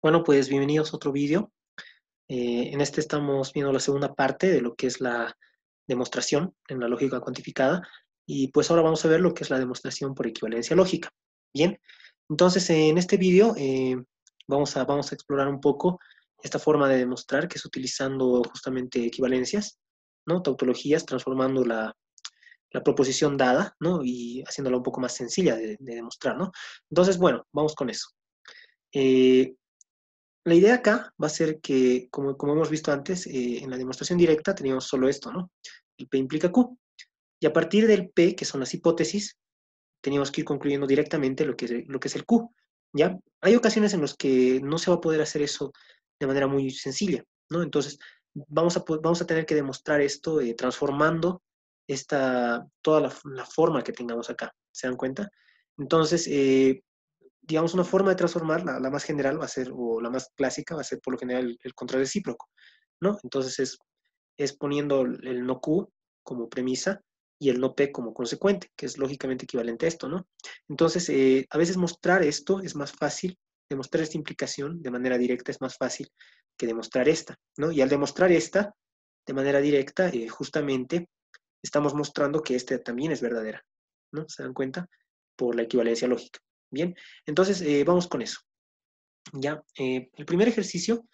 Bueno, pues bienvenidos a otro vídeo. En este estamos viendo la segunda parte de lo que es la demostración en la lógica cuantificada y pues ahora vamos a ver lo que es la demostración por equivalencia lógica. Bien, entonces en este vídeo vamos a explorar un poco esta forma de demostrar que es utilizando justamente equivalencias, ¿no? Tautologías, transformando la proposición dada, ¿no? Y haciéndola un poco más sencilla de demostrar, ¿no? Entonces, bueno, vamos con eso. Eh, la idea acá va a ser que, como hemos visto antes, en la demostración directa teníamos solo esto, ¿no? El P implica Q. Y a partir del P, que son las hipótesis, teníamos que ir concluyendo directamente lo que es el Q, ¿ya? Hay ocasiones en las que no se va a poder hacer eso de manera muy sencilla, ¿no? Entonces, vamos a tener que demostrar esto transformando toda la forma que tengamos acá, ¿se dan cuenta? Entonces, digamos, una forma de transformar, la más general va a ser, o la más clásica, va a ser por lo general el contrarrecíproco, ¿no? Entonces es poniendo el no Q como premisa y el no P como consecuente, que es lógicamente equivalente a esto, ¿no? Entonces, a veces mostrar esto es más fácil, demostrar esta implicación de manera directa es más fácil que demostrar esta, ¿no? Y al demostrar esta de manera directa, justamente estamos mostrando que esta también es verdadera, ¿no? ¿Se dan cuenta? Por la equivalencia lógica. Bien, entonces vamos con eso. Ya, el primer ejercicio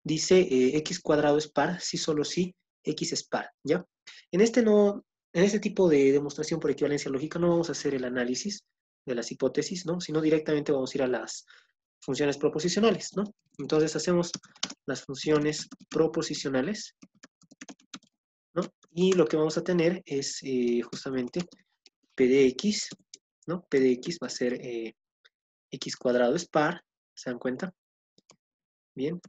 dice x cuadrado es par si solo si x es par, ¿ya? En este no, en este tipo de demostración por equivalencia lógica no vamos a hacer el análisis de las hipótesis, ¿no? Sino directamente vamos a ir a las funciones proposicionales, ¿no? Entonces hacemos las funciones proposicionales, ¿no? Y lo que vamos a tener es justamente p de x, ¿no? P de x va a ser x cuadrado es par, ¿se dan cuenta? Bien.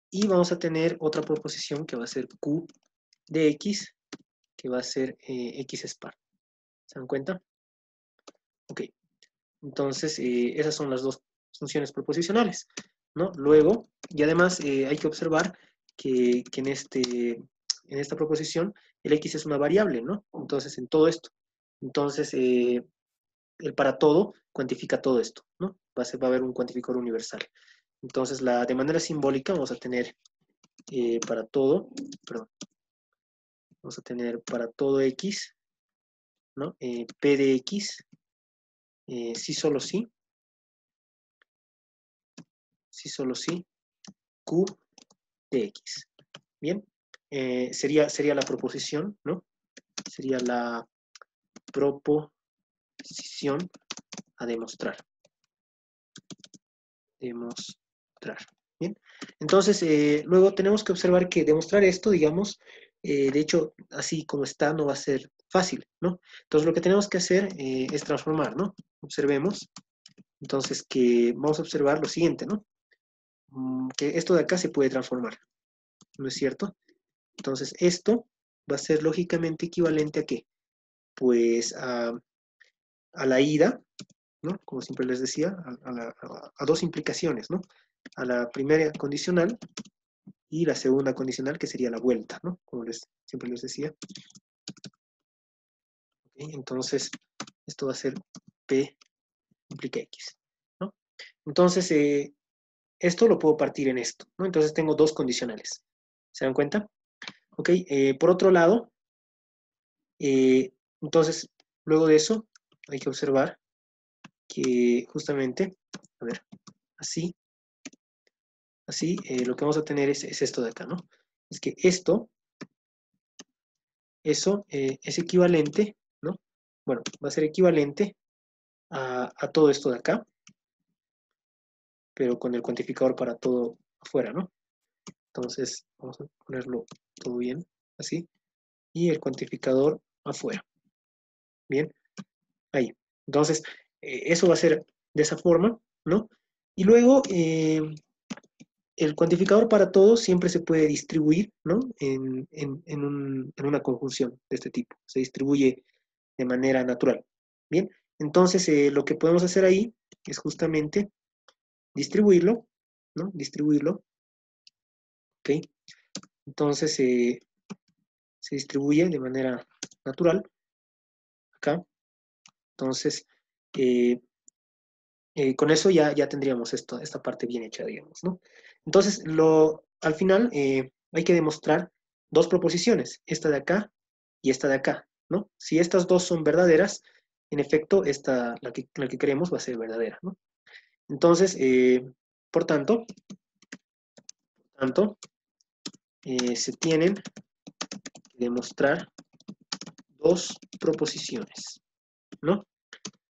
Y vamos a tener otra proposición que va a ser q de x, que va a ser x es par. ¿Se dan cuenta? Ok. Entonces, esas son las dos funciones proposicionales, ¿no? Luego, y además hay que observar que en esta proposición el x es una variable, ¿no? Entonces, en todo esto. Entonces, el para todo cuantifica todo esto, ¿no? Va a haber un cuantificador universal. Entonces, de manera simbólica vamos a tener para todo, perdón, vamos a tener para todo x, ¿no? P de x, sí solo sí solo sí, q de x. Bien, sería la proposición, ¿no? Sería la proposición a demostrar. Demostrar. Bien, entonces luego tenemos que observar que demostrar esto, digamos, de hecho, así como está, no va a ser fácil, ¿no? Entonces lo que tenemos que hacer es transformar, ¿no? Observemos, entonces que vamos a observar lo siguiente, ¿no? Que esto de acá se puede transformar, ¿no es cierto? Entonces esto va a ser lógicamente equivalente a ¿qué? Pues a la ida, ¿no? Como siempre les decía, a dos implicaciones, ¿no? A la primera condicional y la segunda condicional, que sería la vuelta, ¿no? Como siempre les decía. ¿Okay? Entonces, esto va a ser P implica X, ¿no? Entonces, esto lo puedo partir en esto, ¿no? Entonces tengo dos condicionales. ¿Se dan cuenta? Ok, por otro lado, entonces, luego de eso, hay que observar que justamente, a ver, así, lo que vamos a tener es esto de acá, ¿no? Es que eso es equivalente, ¿no? Bueno, va a ser equivalente a todo esto de acá, pero con el cuantificador para todo afuera, ¿no? Entonces, vamos a ponerlo todo bien, así, y el cuantificador afuera. Bien, ahí. Entonces, eso va a ser de esa forma, ¿no? Y luego, el cuantificador para todo siempre se puede distribuir, ¿no? En una conjunción de este tipo. Se distribuye de manera natural. Bien, entonces lo que podemos hacer ahí es justamente distribuirlo, ¿no? Distribuirlo, ¿ok? Entonces se distribuye de manera natural acá. Entonces, Con eso ya tendríamos esta parte bien hecha, digamos, ¿no? Entonces, al final hay que demostrar dos proposiciones, esta de acá y esta de acá, ¿no? Si estas dos son verdaderas, en efecto, la que queremos va a ser verdadera, ¿no? Entonces, por tanto, se tienen que demostrar dos proposiciones, ¿no?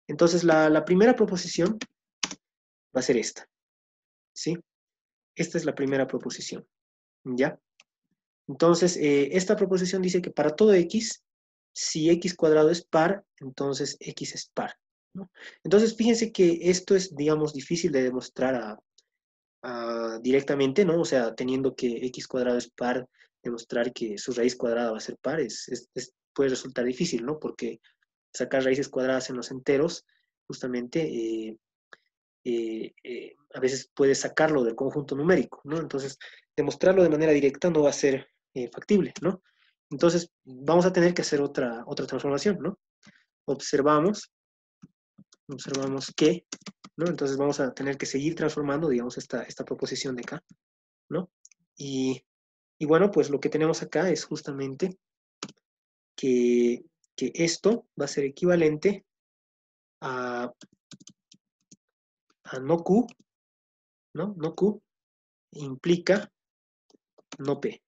Entonces, la primera proposición va a ser esta, ¿sí? Esta es la primera proposición, ¿ya? Entonces, esta proposición dice que para todo x, si x cuadrado es par, entonces x es par, ¿no? Entonces, fíjense que esto es, digamos, difícil de demostrar directamente, ¿no? O sea, teniendo que x cuadrado es par, demostrar que su raíz cuadrada va a ser par puede resultar difícil, ¿no? Porque sacar raíces cuadradas en los enteros, justamente, a veces puedes sacarlo del conjunto numérico, ¿no? Entonces, demostrarlo de manera directa no va a ser factible, ¿no? Entonces, vamos a tener que hacer otra transformación, ¿no? Observamos que, ¿no? Entonces vamos a tener que seguir transformando, digamos, esta proposición de acá, ¿no? Y, y bueno, pues lo que tenemos acá es justamente que, que esto va a ser equivalente a no Q, ¿no? No Q implica no P,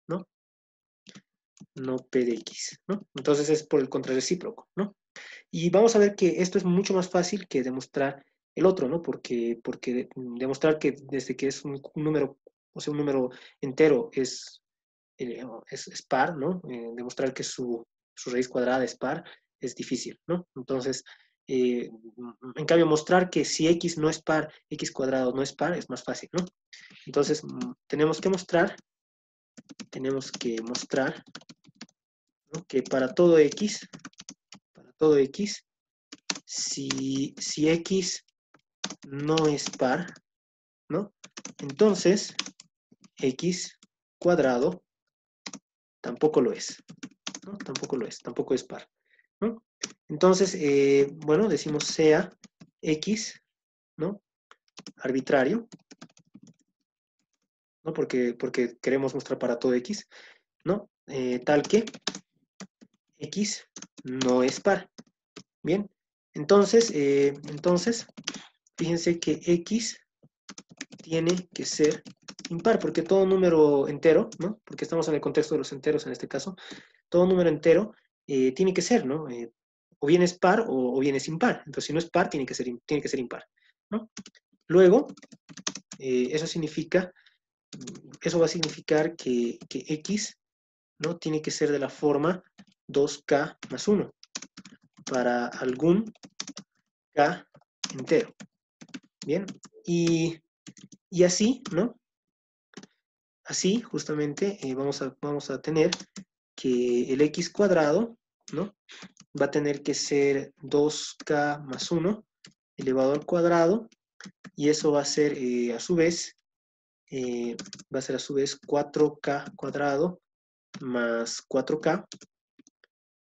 ¿no? No P de X, ¿no? Entonces es por el contrarrecíproco, ¿no? Y vamos a ver que esto es mucho más fácil que demostrar el otro, ¿no? Porque demostrar que desde que es un número, o sea, un número entero es par, ¿no? Demostrar que su raíz cuadrada es par es difícil, ¿no? Entonces, en cambio, mostrar que si x no es par, x cuadrado no es par, es más fácil, ¿no? Entonces, tenemos que mostrar, ¿no? Que para todo x, si x no es par, ¿no? Entonces, x cuadrado tampoco lo es, ¿no? Tampoco es par, ¿no? Entonces, bueno, decimos sea x, ¿no? Arbitrario, ¿no? Porque queremos mostrar para todo x, ¿no? Tal que x no es par. Bien, entonces, fíjense que x tiene que ser impar, porque todo número entero, ¿no? Porque estamos en el contexto de los enteros en este caso, todo número entero tiene que ser, ¿no? O bien es par o bien es impar. Entonces, si no es par, tiene que ser impar, ¿no? Luego, eso va a significar que x, ¿no? Tiene que ser de la forma 2k más 1 para algún k entero. Bien, y así, ¿no? Así, justamente, vamos a tener que el x cuadrado, ¿no? Va a tener que ser 2k más 1 elevado al cuadrado, y eso va a ser a su vez, 4k cuadrado más 4k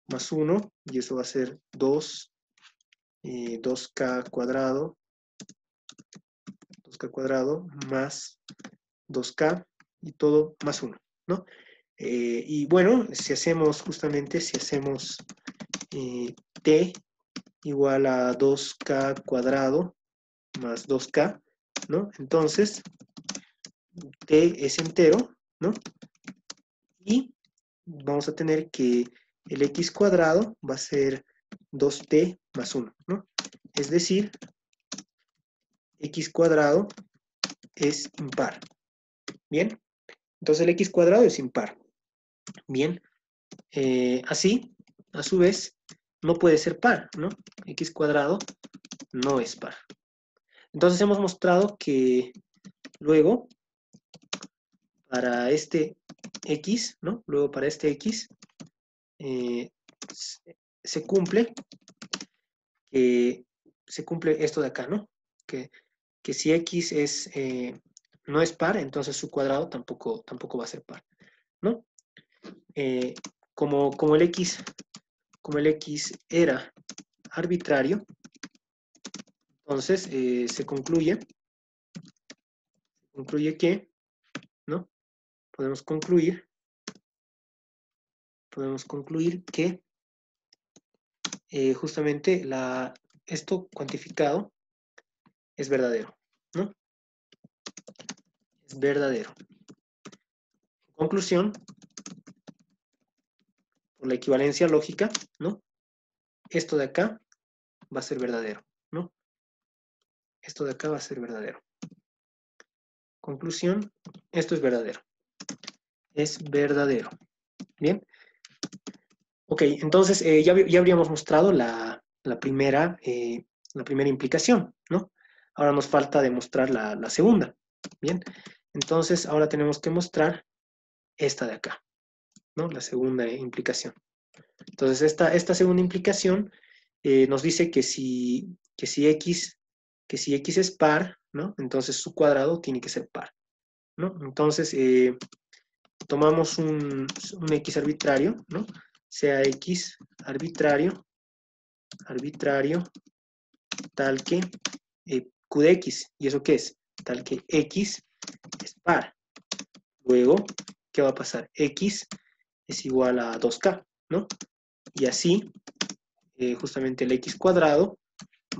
más 1, y eso va a ser 2k cuadrado más 2k y todo más 1, ¿no? Y bueno, si hacemos t igual a 2k cuadrado más 2k, ¿no? Entonces, t es entero, ¿no? Y vamos a tener que el x cuadrado va a ser 2t más 1, ¿no? Es decir, x cuadrado es impar. Bien, entonces el x cuadrado es impar. Bien, así, a su vez, no puede ser par, ¿no? X cuadrado no es par. Entonces hemos mostrado que luego, para este x, ¿no? Luego para este x, eh, se cumple esto de acá, ¿no? Que si x no es par, entonces su cuadrado tampoco va a ser par, ¿no? Eh, como el x era arbitrario, Entonces, se concluye que, ¿no? Podemos concluir que justamente esto cuantificado es verdadero, ¿no? Es verdadero. En conclusión, por la equivalencia lógica, ¿no? Esto de acá va a ser verdadero, ¿no? Esto de acá va a ser verdadero. Conclusión, esto es verdadero. Es verdadero. Bien. Ok, entonces ya habríamos mostrado la primera implicación, ¿no? Ahora nos falta demostrar la segunda. Bien. Entonces ahora tenemos que mostrar esta de acá, ¿no? La segunda implicación. Entonces esta segunda implicación nos dice que si x es par, ¿no? Entonces su cuadrado tiene que ser par, ¿no? Entonces tomamos un x arbitrario, ¿no? Sea x arbitrario tal que q de x. ¿Y eso qué es? Tal que x es par. Luego, ¿qué va a pasar? X es igual a 2k, ¿no? Y así, justamente el x cuadrado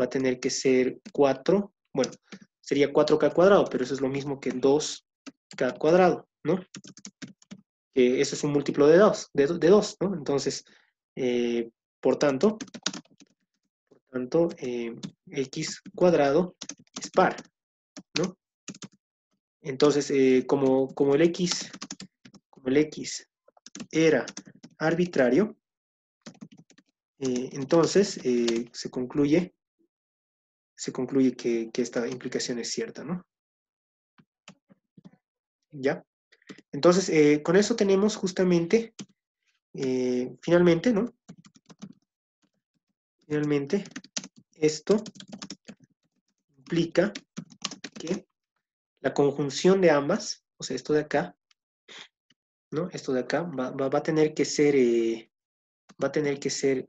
va a tener que ser 4, bueno, sería 4k cuadrado, pero eso es lo mismo que 2k cuadrado, ¿no? Eso es un múltiplo de 2, de 2, ¿no? Entonces, por tanto, x cuadrado es par, ¿no? Entonces, como el x era arbitrario, entonces se concluye que esta implicación es cierta, ¿no? ¿Ya? Entonces, con eso tenemos justamente, finalmente, ¿no? Finalmente, esto implica que la conjunción de ambas, o sea, esto de acá, ¿no? Esto de acá va a tener que ser,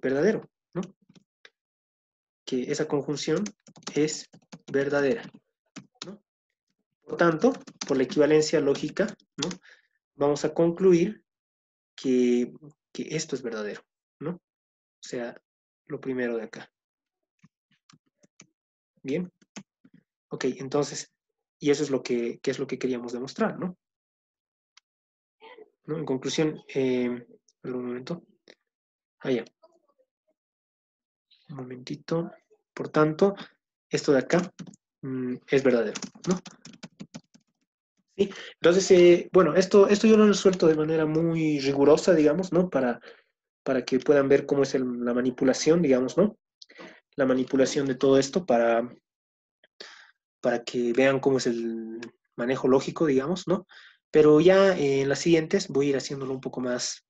verdadero, ¿no? Que esa conjunción es verdadera, ¿no? Por tanto, por la equivalencia lógica, ¿no? Vamos a concluir que esto es verdadero, ¿no? O sea, lo primero de acá. Bien. Ok, entonces, y eso es lo que queríamos demostrar, ¿no? ¿No? En conclusión, un momento. Ya. Un momentito. Por tanto, esto de acá es verdadero, ¿no? ¿Sí? Entonces, bueno, esto yo lo he resuelto de manera muy rigurosa, digamos, ¿no? Para que puedan ver cómo es la manipulación, digamos, ¿no? La manipulación de todo esto para que vean cómo es el manejo lógico, digamos, ¿no? Pero ya en las siguientes voy a ir haciéndolo un poco más,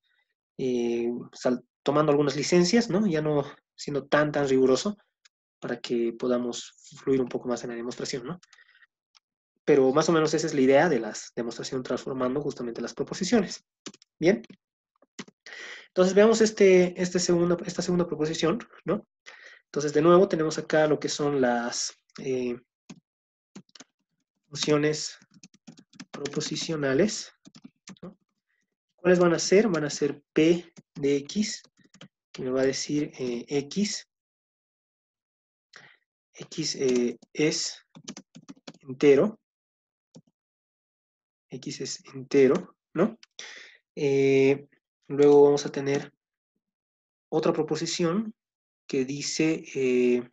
tomando algunas licencias, ¿no? Ya no siendo tan riguroso para que podamos fluir un poco más en la demostración, ¿no? Pero más o menos esa es la idea de la demostración transformando justamente las proposiciones. Bien. Entonces veamos esta segunda proposición, ¿no? Entonces de nuevo tenemos acá lo que son las funciones proposicionales, ¿no? ¿Cuáles van a ser? Van a ser p de x, que me va a decir x es entero, x es entero, ¿no? Luego vamos a tener otra proposición que dice,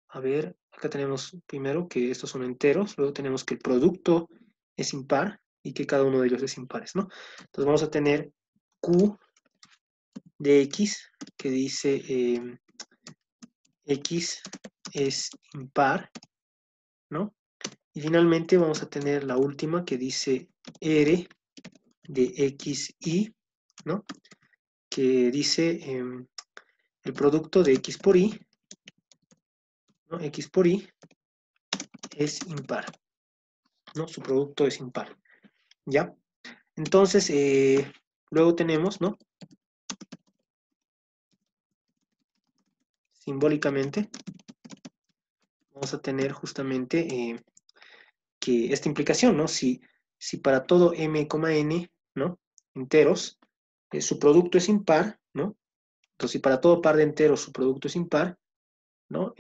a ver, acá tenemos primero que estos son enteros, luego tenemos que el producto es impar y que cada uno de ellos es impares, ¿no? Entonces vamos a tener q de x que dice x es impar, ¿no? Y finalmente vamos a tener la última que dice r de xy, ¿no? Que dice el producto de x por y, ¿no? X por y es impar, ¿no? Su producto es impar, ¿ya? Entonces, luego tenemos, ¿no? Simbólicamente, vamos a tener justamente que esta implicación, ¿no? Si para todo m, n, ¿no? Enteros, su producto es impar, ¿no? Entonces, si para todo par de enteros su producto es impar, ¿no?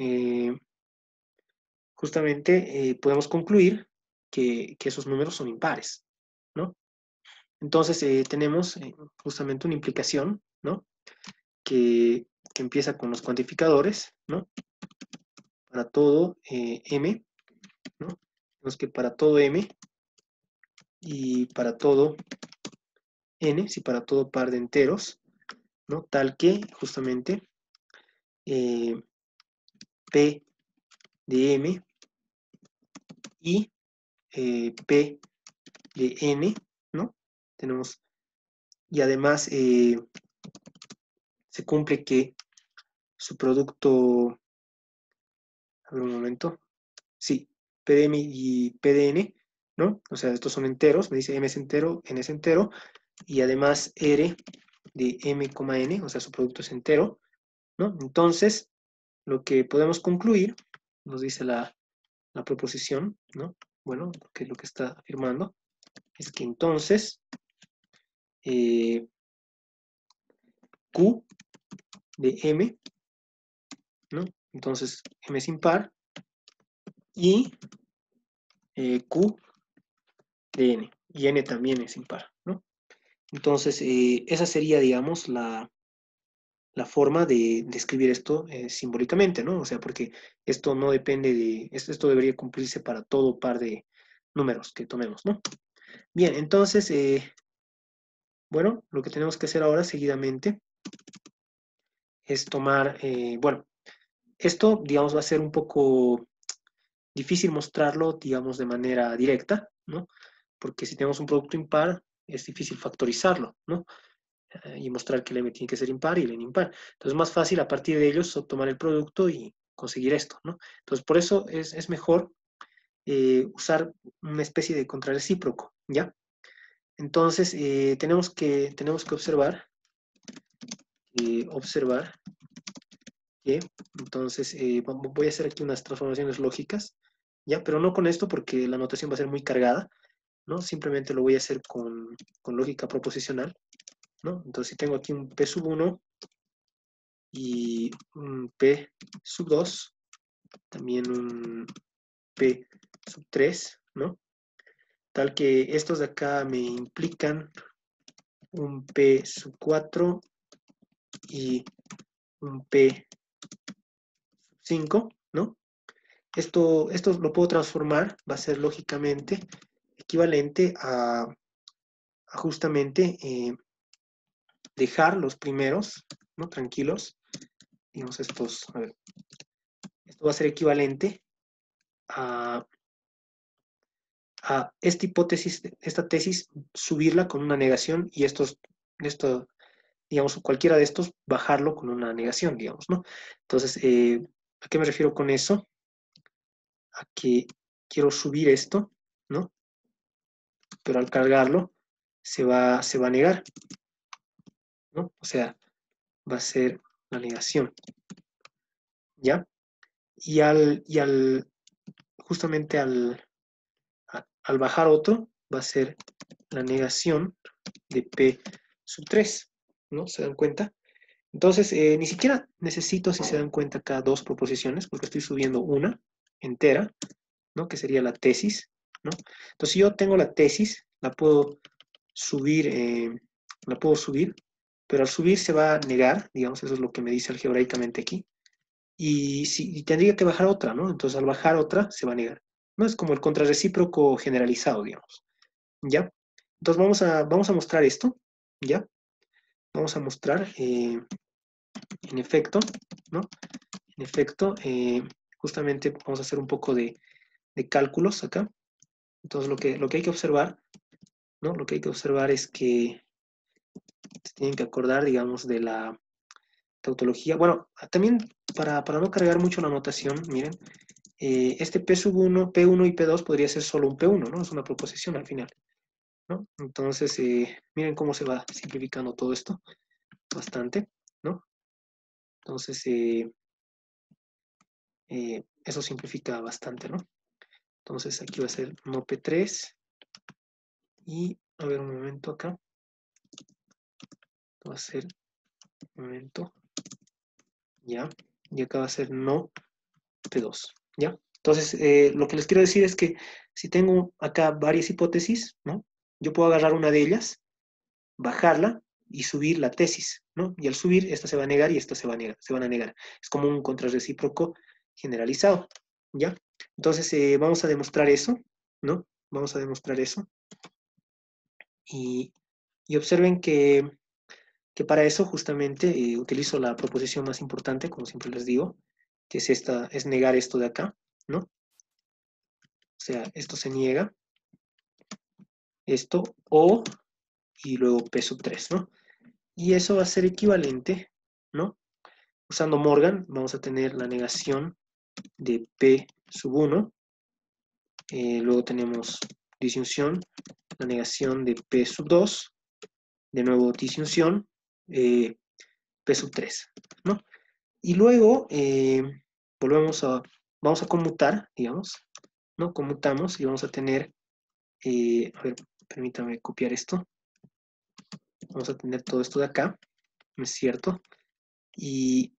Justamente podemos concluir que esos números son impares, ¿no? Entonces, tenemos justamente una implicación, ¿no? Que empieza con los cuantificadores, ¿no? Para todo m, ¿no? Tenemos que para todo m y para todo n, si para todo par de enteros, ¿no? Tal que justamente P de m y P de n, ¿no? Tenemos, y además se cumple que su producto, a ver un momento, sí, P de m y P de n, ¿no? O sea, estos son enteros, me dice m es entero, n es entero, y además R de m, n, o sea, su producto es entero, ¿no? Entonces, lo que podemos concluir, nos dice la proposición, ¿no? Bueno, que lo que está afirmando es que entonces Q de M, ¿no? Entonces M es impar y Q de N, y N también es impar, ¿no? Entonces, esa sería, digamos, la forma de escribir esto simbólicamente, ¿no? O sea, porque esto no depende de, esto debería cumplirse para todo par de números que tomemos, ¿no? Bien, entonces, bueno, lo que tenemos que hacer ahora seguidamente es tomar, bueno, esto, digamos, va a ser un poco difícil mostrarlo, digamos, de manera directa, ¿no? Porque si tenemos un producto impar, es difícil factorizarlo, ¿no? Y mostrar que el m tiene que ser impar y el n impar. Entonces es más fácil a partir de ellos tomar el producto y conseguir esto, ¿no? Entonces por eso es mejor usar una especie de contrarrecíproco, ¿ya? Entonces tenemos que observar que, entonces, voy a hacer aquí unas transformaciones lógicas, ¿ya? Pero no con esto porque la notación va a ser muy cargada, ¿no? Simplemente lo voy a hacer con lógica proposicional, ¿no? Entonces, si tengo aquí un P sub 1 y un P sub 2, también un P sub 3, ¿no? Tal que estos de acá me implican un P sub 4 y un P sub 5, ¿no? Esto lo puedo transformar, va a ser lógicamente equivalente a justamente dejar los primeros, ¿no? Tranquilos, digamos estos, a ver, esto va a ser equivalente a, esta hipótesis, esta tesis, subirla con una negación y esto, digamos, cualquiera de estos, bajarlo con una negación, digamos, ¿no? Entonces, ¿a qué me refiero con eso? A que quiero subir esto, ¿no? Pero al cargarlo se va a negar, ¿no? O sea, va a ser la negación, ¿ya? Justamente al bajar otro, va a ser la negación de P sub 3, ¿no? ¿Se dan cuenta? Entonces, ni siquiera necesito, si se dan cuenta, acá dos proposiciones, porque estoy subiendo una entera, ¿no? Que sería la tesis, ¿no? Entonces, si yo tengo la tesis, la puedo subir, pero al subir se va a negar, digamos, eso es lo que me dice algebraicamente aquí, y tendría que bajar otra, ¿no? Entonces, al bajar otra, se va a negar. No es como el contrarrecíproco generalizado, digamos, ¿ya? Entonces, vamos a mostrar esto, ¿ya? Vamos a mostrar, en efecto, ¿no? En efecto, justamente vamos a hacer un poco de cálculos acá. Entonces, lo que hay que observar, ¿no? Lo que hay que observar es que se tienen que acordar, digamos, de la tautología. Bueno, también para no cargar mucho la notación, miren, este P sub 1, P1 y P2 podría ser solo un P1, ¿no? Es una proposición al final, ¿no? Entonces, miren cómo se va simplificando todo esto bastante, ¿no? Entonces, eso simplifica bastante, ¿no? Entonces aquí va a ser no P3 y, a ver un momento acá, va a ser, un momento, ya, y acá va a ser no P2, ¿ya? Entonces, lo que les quiero decir es que si tengo acá varias hipótesis, ¿no? Yo puedo agarrar una de ellas, bajarla y subir la tesis, ¿no? Y al subir, esta se va a negar y esta se va a negar, se van a negar. Es como un contrarrecíproco generalizado, ¿ya? Entonces, vamos a demostrar eso, ¿no? Vamos a demostrar eso. Y observen que para eso justamente utilizo la proposición más importante, como siempre les digo, que es esta, es negar esto de acá, ¿no? O sea, esto se niega, esto, o, y luego P sub 3, ¿no? Y eso va a ser equivalente, ¿no? Usando Morgan, vamos a tener la negación de P sub 1, luego tenemos disyunción, la negación de P sub 2, de nuevo disyunción, P sub 3, ¿no? Y luego vamos a conmutar, digamos, ¿no? Conmutamos y vamos a tener, a ver, permítame copiar esto, vamos a tener todo esto de acá, ¿no es cierto? Y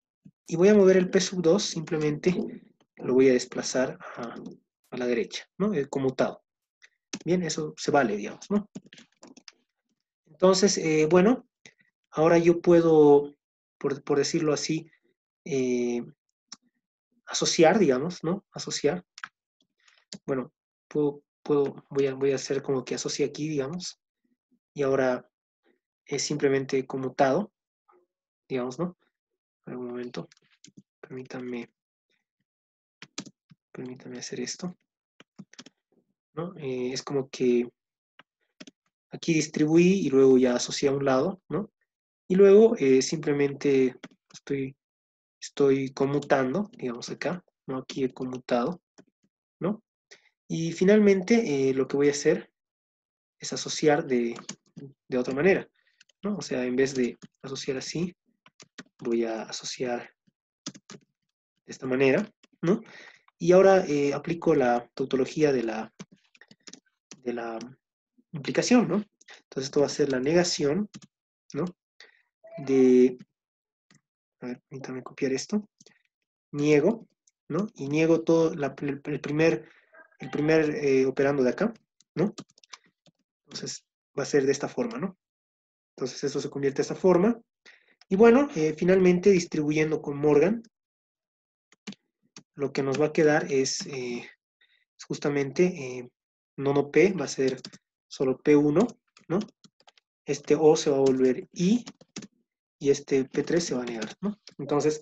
voy a mover el P sub 2, simplemente lo voy a desplazar a la derecha, ¿no? El conmutado. Bien, eso se vale, digamos, ¿no? Entonces, bueno, ahora yo puedo, por decirlo así, asociar, digamos, ¿no? Asociar. Bueno, voy a hacer como que asocie aquí, digamos, y ahora es simplemente conmutado, digamos, ¿no? A ver, un momento, permítanme hacer esto, ¿no? Es como que aquí distribuí y luego ya asocié a un lado, ¿no? Y luego simplemente estoy conmutando, digamos acá, ¿no? Aquí he conmutado, ¿no? Y finalmente lo que voy a hacer es asociar de otra manera, ¿no? O sea, en vez de asociar así, voy a asociar de esta manera, ¿no? Y ahora aplico la tautología de la implicación, ¿no? Entonces esto va a ser la negación, ¿no? De, a ver, permítame copiar esto, niego, ¿no? Y niego todo el primer operando de acá, ¿no? Entonces va a ser de esta forma, ¿no? Entonces esto se convierte de esta forma. Y bueno, finalmente distribuyendo con Morgan, lo que nos va a quedar es justamente nono P, va a ser solo P1, ¿no? Este O se va a volver I y este P3 se va a negar, ¿no? Entonces,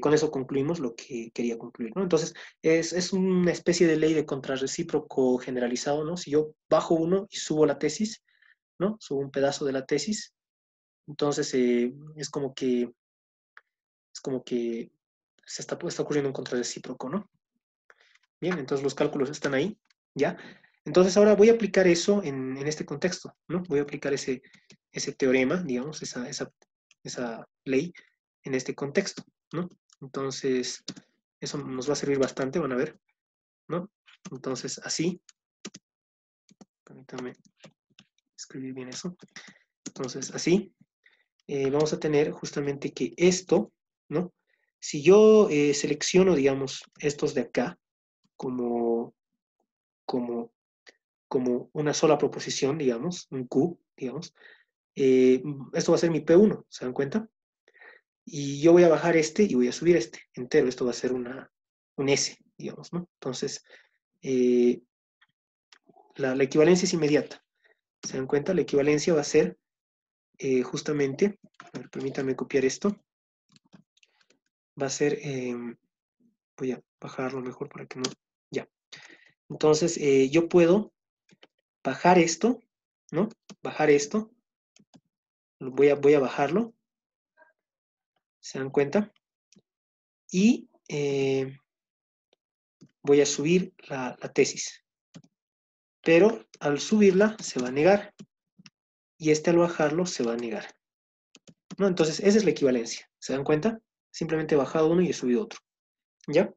con eso concluimos lo que quería concluir, ¿no? Entonces, es una especie de ley de contrarrecíproco generalizado, ¿no? Si yo bajo uno y subo la tesis, ¿no? Subo un pedazo de la tesis, entonces es como que está ocurriendo un contrarrecíproco, ¿no? Bien, entonces los cálculos están ahí, ¿ya? Entonces ahora voy a aplicar eso en este contexto, ¿no? Voy a aplicar ese teorema, digamos, esa ley en este contexto, ¿no? Entonces, eso nos va a servir bastante, van a ver, ¿no? Entonces, así, permítanme escribir bien eso. Entonces, así, vamos a tener justamente que esto, ¿no? Si yo selecciono, digamos, estos de acá como, como, como una sola proposición, digamos, un Q, digamos, esto va a ser mi P1, ¿se dan cuenta? Y yo voy a bajar este y voy a subir este entero. Esto va a ser un S, digamos, ¿no? Entonces, eh, la equivalencia es inmediata. ¿Se dan cuenta? La equivalencia va a ser justamente, a ver, permítanme copiar esto, va a ser, voy a bajarlo mejor para que no, ya. Entonces, yo puedo bajar esto, ¿no? Bajar esto, voy a bajarlo, ¿se dan cuenta? Y voy a subir la tesis. Pero al subirla se va a negar. Y este al bajarlo se va a negar, ¿no? Entonces, esa es la equivalencia. ¿Se dan cuenta? Simplemente he bajado uno y he subido otro. ¿Ya?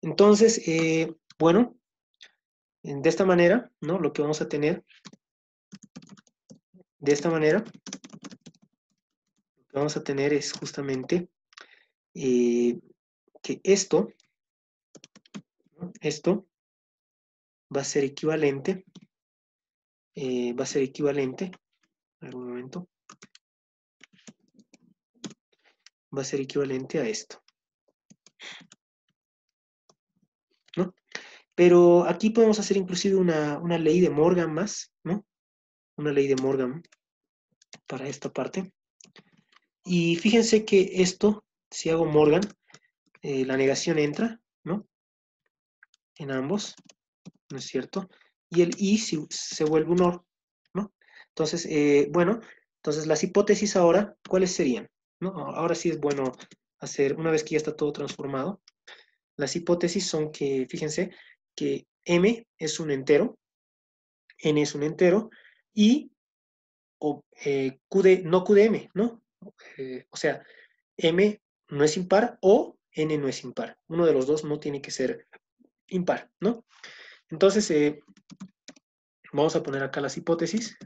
Entonces, bueno, de esta manera, ¿no? Lo que vamos a tener, de esta manera, lo que vamos a tener es justamente que esto, ¿no? Esto va a ser equivalente, en algún momento, va a ser equivalente a esto, ¿no? Pero aquí podemos hacer inclusive una ley de Morgan más, ¿no? Una ley de Morgan para esta parte. Y fíjense que esto, si hago Morgan, la negación entra, ¿no? En ambos, ¿no es cierto? Y el I se vuelve un OR, ¿no? Entonces, bueno, entonces las hipótesis ahora, ¿cuáles serían? ¿No? Ahora sí es bueno hacer, una vez que ya está todo transformado, las hipótesis son que, fíjense, que M es un entero, N es un entero, y no QDM, ¿no? O sea, M no es impar o N no es impar. Uno de los dos no tiene que ser impar, ¿no? Entonces, vamos a poner acá las hipótesis,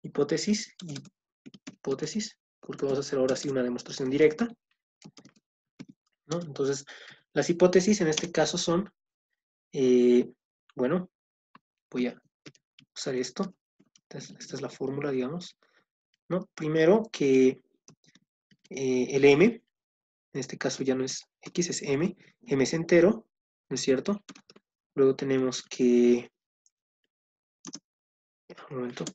hipótesis, porque vamos a hacer ahora sí una demostración directa, ¿no? Entonces, las hipótesis en este caso son, bueno, voy a usar esto, esta es la fórmula, digamos, ¿no? Primero que el M, en este caso ya no es X, es M es entero, ¿no es cierto? Luego tenemos que, un momento,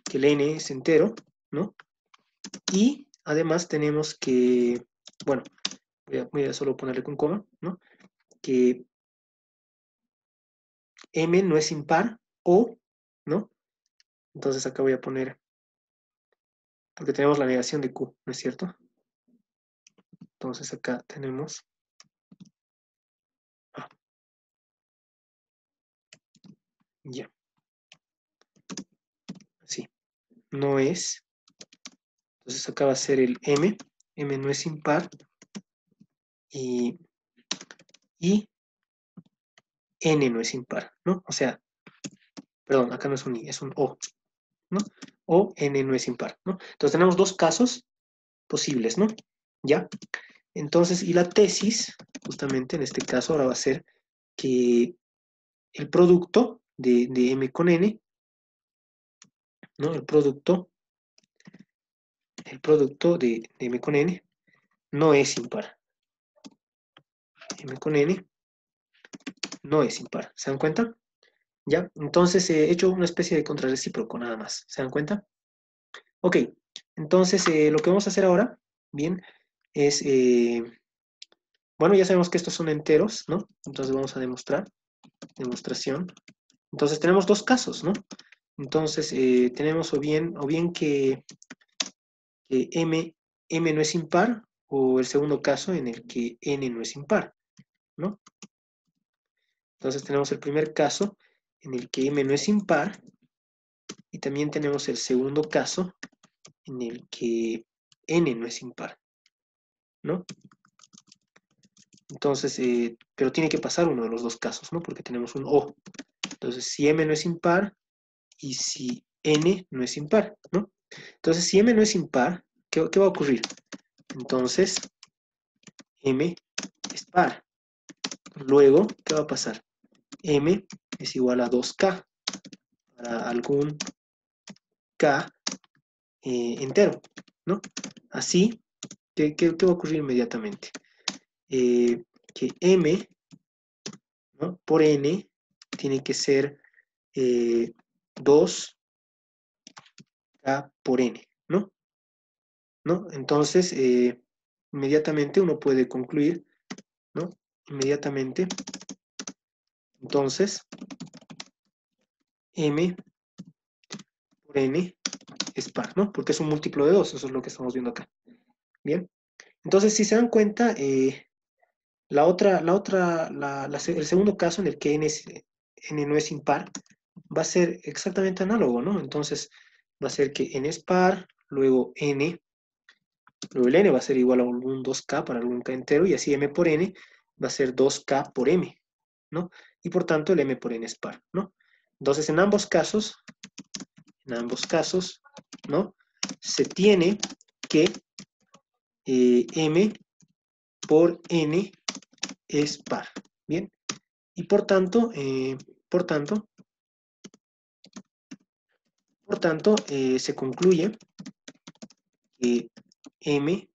que el N es entero, ¿no? Y además tenemos que, bueno, voy a solo ponerle con coma, ¿no? Que M no es impar o, ¿no? Entonces acá voy a poner, porque tenemos la negación de Q, ¿no es cierto? Entonces acá tenemos, ah, ya, sí, no es, entonces acá va a ser el M no es impar, y N no es impar, ¿no? O sea, perdón, acá no es un I, es un O, ¿no? O N no es impar, ¿no? Entonces tenemos dos casos posibles, ¿no? ¿Ya? Entonces, y la tesis, justamente en este caso, ahora va a ser que el producto de M con N, ¿no? El producto de M con N no es impar. M con N no es impar. ¿Se dan cuenta? ¿Ya? Entonces he hecho una especie de contrarrecíproco nada más. ¿Se dan cuenta? Ok. Entonces lo que vamos a hacer ahora, bien, es, bueno, ya sabemos que estos son enteros, ¿no? Entonces vamos a demostrar, demostración. Entonces tenemos dos casos, ¿no? Entonces tenemos o bien que M no es impar, o el segundo caso en el que N no es impar, ¿no? Entonces tenemos el primer caso en el que M no es impar, y también tenemos el segundo caso en el que N no es impar, ¿no? Entonces, pero tiene que pasar uno de los dos casos, ¿no? Porque tenemos un O. Entonces, si M no es impar y si N no es impar, ¿no? Entonces, si M no es impar, ¿qué va a ocurrir? Entonces, M es par. Luego, ¿qué va a pasar? M es igual a 2K para algún K entero, ¿no? Así, ¿qué va a ocurrir inmediatamente? Que M, ¿no? Por N tiene que ser 2K por N, ¿no? ¿No? Entonces, inmediatamente uno puede concluir, ¿no? Inmediatamente, entonces, M por N es par, ¿no? Porque es un múltiplo de 2, eso es lo que estamos viendo acá. Bien. Entonces, si se dan cuenta, el segundo caso en el que N no es impar, va a ser exactamente análogo, ¿no? Entonces, va a ser que N es par, luego N, luego el N va a ser igual a un 2K para algún K entero, y así M por N va a ser 2K por M, ¿no? Y por tanto el M por N es par, ¿no? Entonces en ambos casos, ¿no? Se tiene que M por N es par, ¿bien? Y por tanto, se concluye que M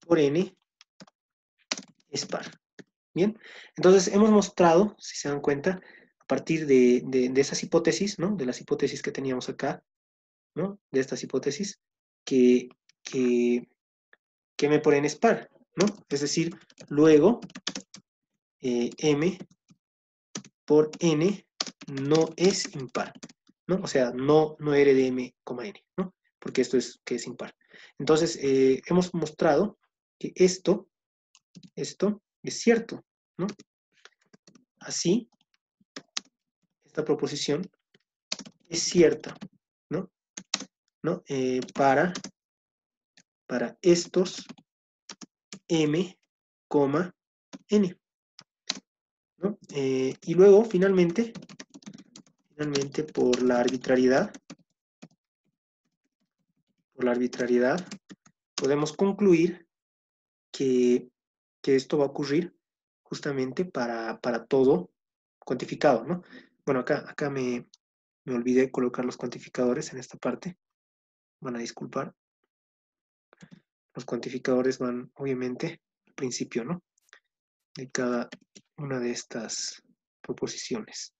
por N es par. Bien, entonces hemos mostrado, si se dan cuenta, a partir de esas hipótesis, ¿no? De las hipótesis que teníamos acá, ¿no? De estas hipótesis, que M por N es par, ¿no? Es decir, luego M por N no es impar, ¿no? O sea, no R de M, N, ¿no? Porque esto es que es impar. Entonces, hemos mostrado que esto es cierto, ¿no? Así, esta proposición es cierta, ¿no? Para estos M, N, ¿no? Y luego, finalmente, por la arbitrariedad, podemos concluir que esto va a ocurrir justamente para todo cuantificado, ¿no? Bueno, acá me olvidé colocar los cuantificadores en esta parte. Van a disculpar. Los cuantificadores van, obviamente, al principio, ¿no? De cada una de estas proposiciones.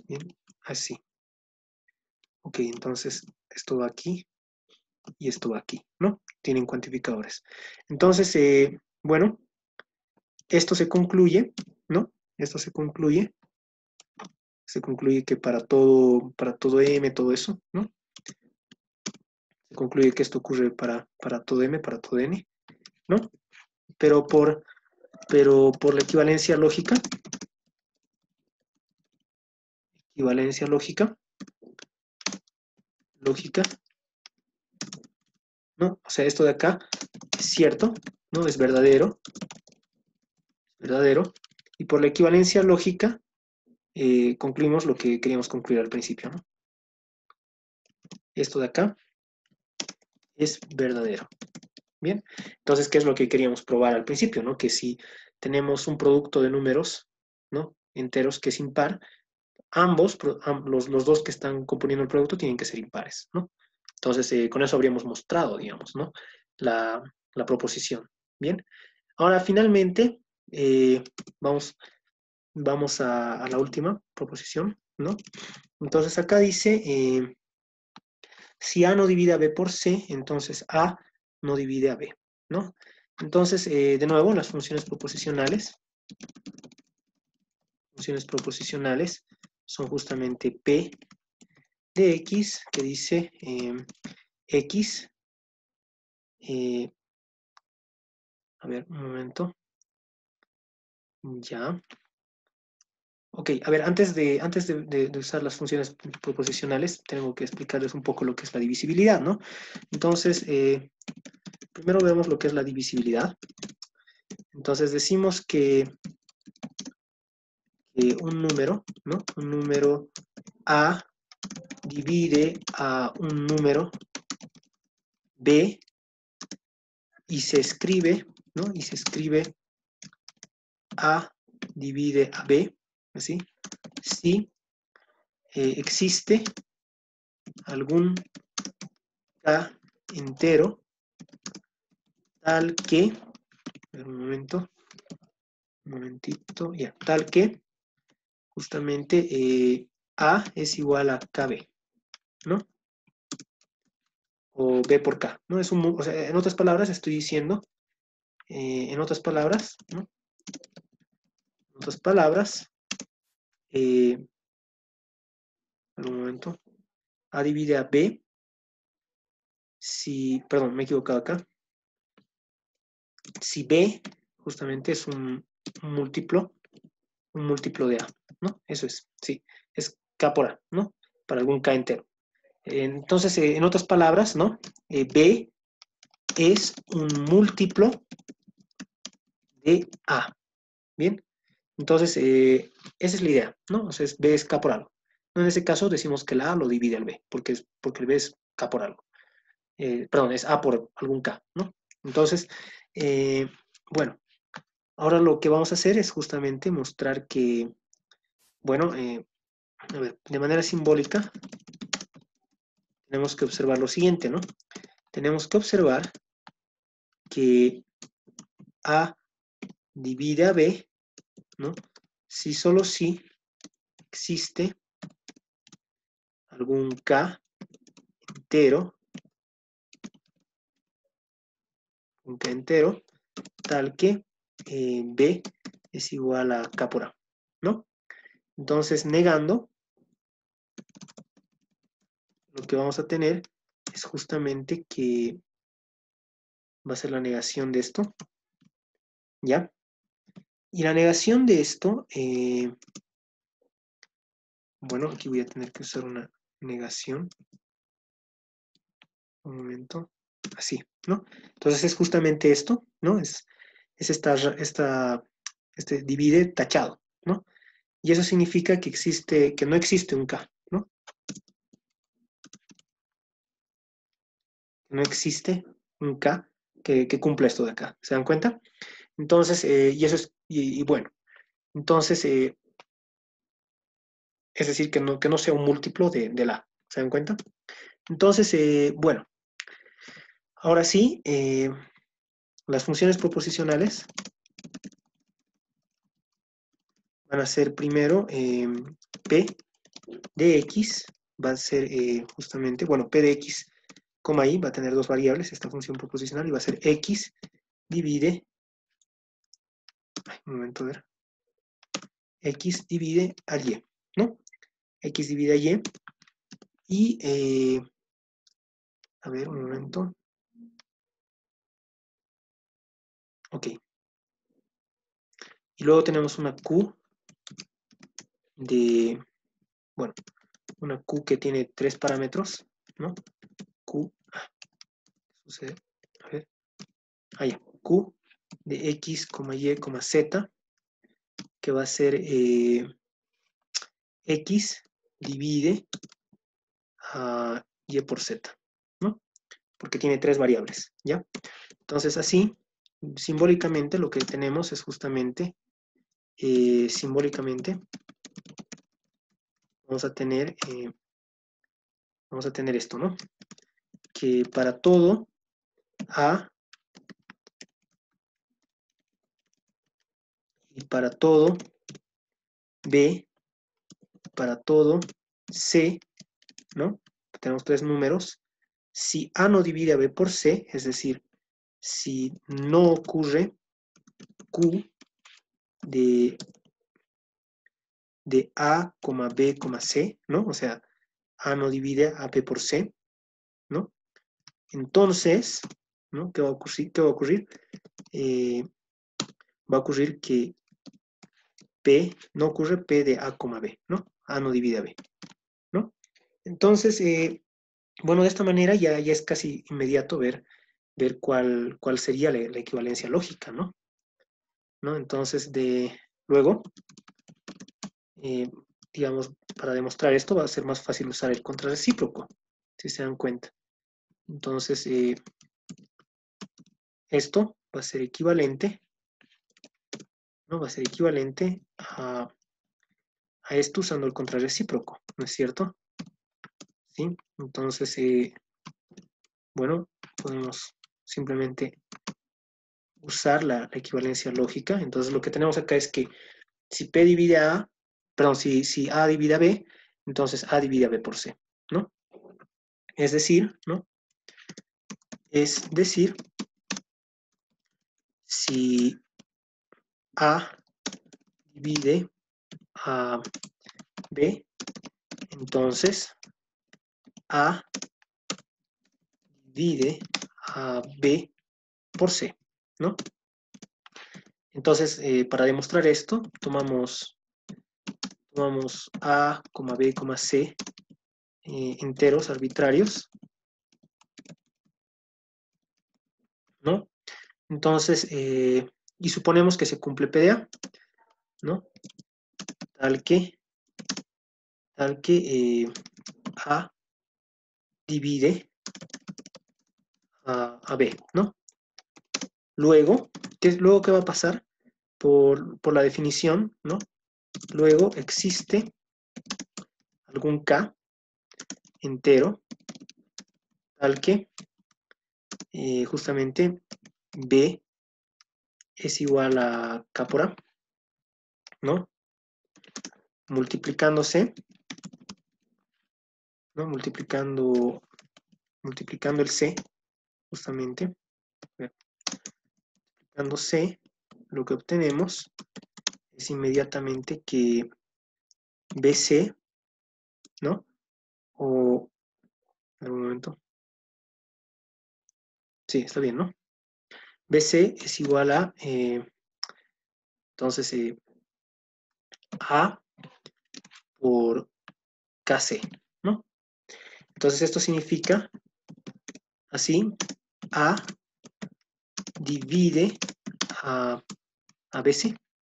Bien, así. Ok, entonces esto va aquí y esto va aquí, ¿no? Tienen cuantificadores. Entonces, bueno, esto se concluye, ¿no? Esto se concluye que para todo M, todo eso, ¿no? Se concluye que esto ocurre para todo M, para todo N, ¿no? Pero por la equivalencia lógica, ¿no? O sea, esto de acá es cierto, ¿no? Es verdadero, y por la equivalencia lógica concluimos lo que queríamos concluir al principio, ¿no? Esto de acá es verdadero. Bien, entonces, ¿qué es lo que queríamos probar al principio, ¿no? Que si tenemos un producto de números, ¿no? Enteros que es impar, los dos que están componiendo el producto tienen que ser impares, ¿no? Entonces, con eso habríamos mostrado, digamos, ¿no? La proposición. Bien, ahora finalmente vamos a la última proposición, ¿no? Entonces acá dice, si A no divide a B por C, entonces A no divide a B, ¿no? Entonces, de nuevo, las funciones proposicionales son justamente P de X, que dice X, a ver, un momento, ya. Ok, a ver, antes de usar las funciones proposicionales, tengo que explicarles un poco lo que es la divisibilidad, ¿no? Entonces, primero vemos lo que es la divisibilidad. Entonces decimos que un número, ¿no? Un número A divide a un número B y se escribe, ¿no? Y se escribe A divide a B, así, si existe algún K entero tal que, un momentito, ya, tal que justamente A es igual a KB, ¿no? O B por K, ¿no? O sea, en otras palabras estoy diciendo, ¿no? En otras palabras, un momento, A divide a B, perdón, me he equivocado acá, si B justamente es un múltiplo de A, ¿no? Eso es, sí, es K por A, ¿no? Para algún K entero. Entonces, en otras palabras, ¿no? B es un múltiplo de A, Bien, entonces esa es la idea, ¿no? O sea, B es K por algo. En ese caso decimos que la A lo divide al B, porque el B es K por algo. Perdón, es A por algún K, ¿no? Entonces, bueno, ahora lo que vamos a hacer es justamente mostrar que, bueno, a ver, de manera simbólica, tenemos que observar lo siguiente, ¿no? Tenemos que observar que A divide a B, ¿no? Si solo si existe algún K entero, un K entero, tal que B es igual a K por A, ¿no? Entonces, negando, lo que vamos a tener es justamente que va a ser la negación de esto, ¿ya? Y la negación de esto, bueno, aquí voy a tener que usar una negación, un momento, así, ¿no? Entonces es justamente esto, ¿no? Es este divide tachado, ¿no? Y eso significa que no existe un K, ¿no? No existe un K que cumpla esto de acá, ¿se dan cuenta? Entonces, y eso es, y bueno, entonces, es decir, que no sea un múltiplo de la, ¿se dan cuenta? Entonces, bueno, ahora sí, las funciones proposicionales van a ser primero P de X, va a ser justamente, bueno, P de X, coma I, va a tener dos variables, esta función proposicional, y va a ser X divide, un momento, a ver, X divide a Y, ¿no? X divide a Y, y, a ver, un momento, ok, y luego tenemos una Q de, bueno, una Q que tiene tres parámetros, ¿no? Q, sucede, a ver, ya, Q de X, Y, Z, que va a ser X divide a Y por Z, ¿no? Porque tiene tres variables, ¿ya? Entonces así, simbólicamente lo que tenemos es justamente, simbólicamente, vamos a tener esto, ¿no? Que para todo A y para todo B, para todo C, ¿no? Tenemos tres números. Si A no divide a B por C, es decir, si no ocurre Q de A, B, C, ¿no? O sea, A no divide a B por C, ¿no? Entonces, ¿no? ¿Qué va a ocurrir? ¿Qué va a ocurrir? Va a ocurrir que P, no ocurre P de A, B, ¿no? A no divide a B, ¿no? Entonces, bueno, de esta manera ya es casi inmediato ver cuál sería la equivalencia lógica, ¿no? Entonces, luego, digamos, para demostrar esto va a ser más fácil usar el contrarrecíproco, si se dan cuenta. Entonces, esto va a ser equivalente, ¿no? Va a ser equivalente a esto usando el contrarrecíproco, ¿no es cierto? ¿Sí? Entonces, bueno, podemos simplemente usar la equivalencia lógica. Entonces, lo que tenemos acá es que si P divide a A, perdón, si A divide a B, entonces A divide a B por C, ¿no? Es decir, ¿no? Es decir, si A divide a B, entonces A divide a B por C, ¿no? Entonces, para demostrar esto, tomamos A, B, C, enteros arbitrarios, ¿no? Entonces, y suponemos que se cumple PDA. ¿no? Tal que A divide a B, ¿no? Luego, ¿qué va a pasar? Por la definición, ¿no? Luego existe algún K entero, tal que justamente B es igual a K por A, ¿no? Multiplicándose, ¿no? Multiplicando el C, justamente, multiplicando C, lo que obtenemos es inmediatamente que BC, ¿no? O, en un momento, sí, está bien, ¿no? BC es igual a, entonces, A por KC, ¿no? Entonces esto significa, así, A divide a BC,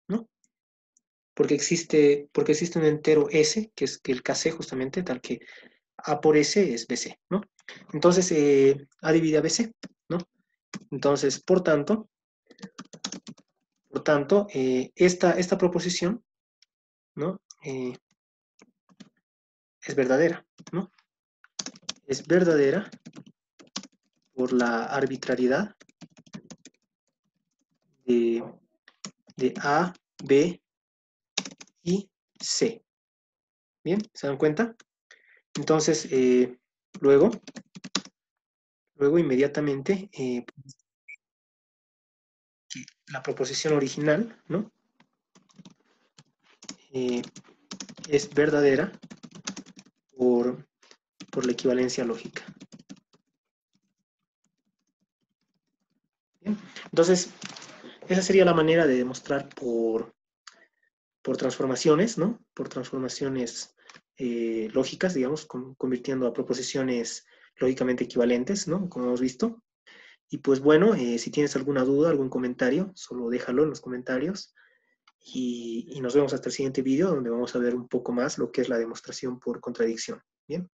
¿no? Porque existe un entero S, que es el KC justamente, tal que A por S es BC, ¿no? Entonces, A divide a BC, ¿no? Entonces, por tanto, esta proposición, ¿no? Es verdadera, ¿no? Es verdadera por la arbitrariedad de A, B y C. ¿Bien? ¿Se dan cuenta? Entonces, luego inmediatamente, la proposición original, ¿no? Es verdadera por la equivalencia lógica. ¿Bien? Entonces, esa sería la manera de demostrar por transformaciones, ¿no? Por transformaciones lógicas, digamos, convirtiendo a proposiciones lógicamente equivalentes, ¿no? Como hemos visto. Y pues bueno, si tienes alguna duda, algún comentario, solo déjalo en los comentarios. Y nos vemos hasta el siguiente video, donde vamos a ver un poco más lo que es la demostración por contradicción. Bien.